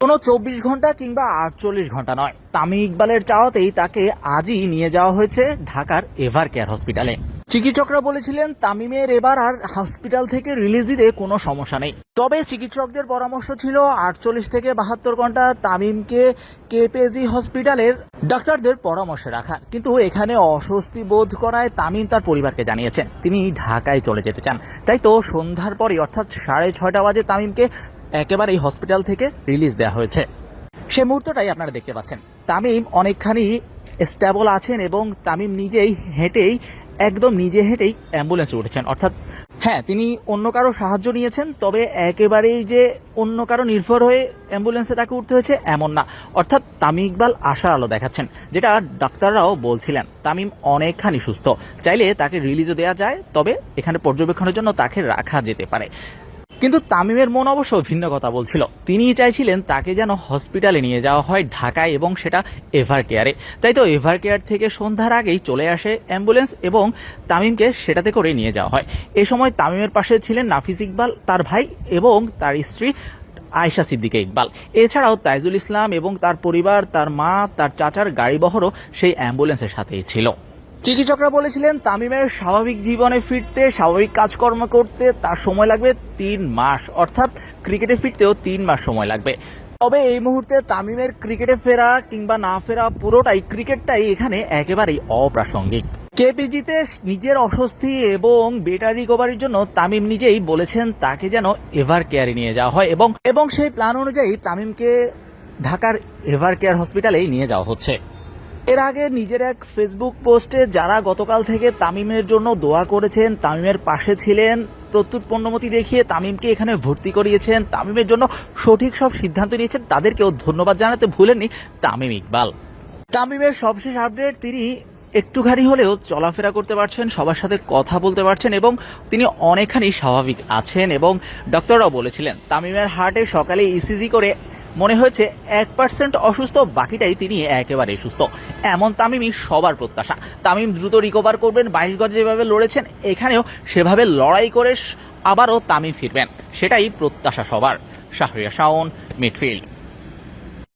কোনো 24 ঘন্টা কিংবা 48 ঘন্টা নয়, তামিম ইকবালের চাওয়াতেই তাকে আজই নিয়ে যাওয়া হয়েছে ঢাকার এভার কেয়ার হসপিটালে। চিকিৎসকরা বলেছিলেন তামিমের এবার আর হসপিটাল থেকে রিলিজ দিতে কোনো সমস্যা নেই। তবে চিকিৎসকদের পরামর্শ ছিল 48 থেকে 72 ঘন্টা তামিমকে কেপিজি হসপিটালের ডাক্তারদের পরামর্শে রাখা। কিন্তু এখানে অস্বস্তি বোধ করায় তামিম তার পরিবারকে জানিয়েছেন তিনি ঢাকায় চলে যেতে চান। তাই তো সন্ধ্যার পরই অর্থাৎ 6:30 বাজে তামিমকে একেবারে এই হসপিটাল থেকে রিলিজ দেওয়া হয়েছে। সে মুহূর্তটাই আপনারা দেখতে পাচ্ছেন। তামিম অনেকখানি স্টেবল আছেন এবং তামিম নিজেই একদম নিজে হেঁটেই অ্যাম্বুলেন্সে উঠেছেন। অর্থাৎ হ্যাঁ, তিনি অন্য কারো সাহায্য নিয়েছেন, তবে একেবারেই যে অন্য কারো নির্ভর হয়ে অ্যাম্বুলেন্সে তাকে উঠতে হয়েছে এমন না। অর্থাৎ তামিম ইকবাল আশার আলো দেখাচ্ছেন, যেটা ডাক্তাররাও বলছিলেন তামিম অনেকখানি সুস্থ। চাইলে তাকে রিলিজও দেওয়া যায়, তবে এখানে পর্যবেক্ষণের জন্য তাকে রাখা যেতে পারে। কিন্তু তামিমের মন অবশ্য ভিন্ন কথা বলছিল। তিনি চাইছিলেন তাকে যেন হসপিটালে নিয়ে যাওয়া হয় ঢাকায়, এবং সেটা এভার কেয়ারে। তাই তো এভার কেয়ার থেকে সন্ধ্যার আগেই চলে আসে অ্যাম্বুলেন্স এবং তামিমকে সেটাতে করে নিয়ে যাওয়া হয়। এ সময় তামিমের পাশে ছিলেন নাফিস ইকবাল, তার ভাই এবং তার স্ত্রী আয়েশা সিদ্দিকা ইকবাল। এছাড়াও তাইজুল ইসলাম এবং তার পরিবার, তার মা, তার চাচার গাড়িবহরও সেই অ্যাম্বুলেন্সের সাথেই ছিল। চিকিৎসকরা বলেছিলেন তামিমের স্বাভাবিক জীবনে ফিরতে, স্বাভাবিক কাজকর্ম করতে তার সময় লাগবে 3 মাস, অর্থাৎ ক্রিকেটে ফিরতেও 3 মাস সময় লাগবে। তবে এই মুহূর্তে তামিমের ক্রিকেটে ফেরা কিংবা না ফেরা ক্রিকেটটাই এখানে একেবারেই অপ্রাসঙ্গিক। কেপিজিতে নিজের অস্বস্তি এবং বেটার রিকভারির জন্য তামিম নিজেই বলেছেন তাকে যেন এভার কেয়ারে নিয়ে যাওয়া হয়, এবং সেই প্ল্যান অনুযায়ী তামিমকে ঢাকার এভার কেয়ার হসপিটালেই নিয়ে যাওয়া হচ্ছে। এর আগে নিজের এক ফেসবুক পোস্টে যারা গতকাল থেকে তামিমের জন্য দোয়া করেছেন, তামিমের পাশে ছিলেন, প্রত্যুৎপন্নমতি দেখিয়ে তামিমকে এখানে ভর্তি করিয়েছেন, তামিমের জন্য সঠিক সব সিদ্ধান্ত নিয়েছেন, তাদেরকেও ধন্যবাদ জানাতে ভুলেননি তামিম ইকবাল। তামিমের সবশেষ আপডেট, তিনি একটুখানি হলেও চলাফেরা করতে পারছেন, সবার সাথে কথা বলতে পারছেন এবং তিনি অনেকখানি স্বাভাবিক আছেন। এবং ডক্টররাও বলেছিলেন তামিমের হার্টে সকালে ইসিজি করে মনে হয়েছে 1% অসুস্থ, বাকিটাই তিনি একেবারে সুস্থ। এমন তামিমই সবার প্রত্যাশা। তামিম দ্রুত রিকভার করবেন, 22 গজে যেভাবে লড়েছেন এখানেও সেভাবে লড়াই করে আবারও তামিম ফিরবেন, সেটাই প্রত্যাশা সবার। শাহরিয়ার শাওন, মিডফিল্ড।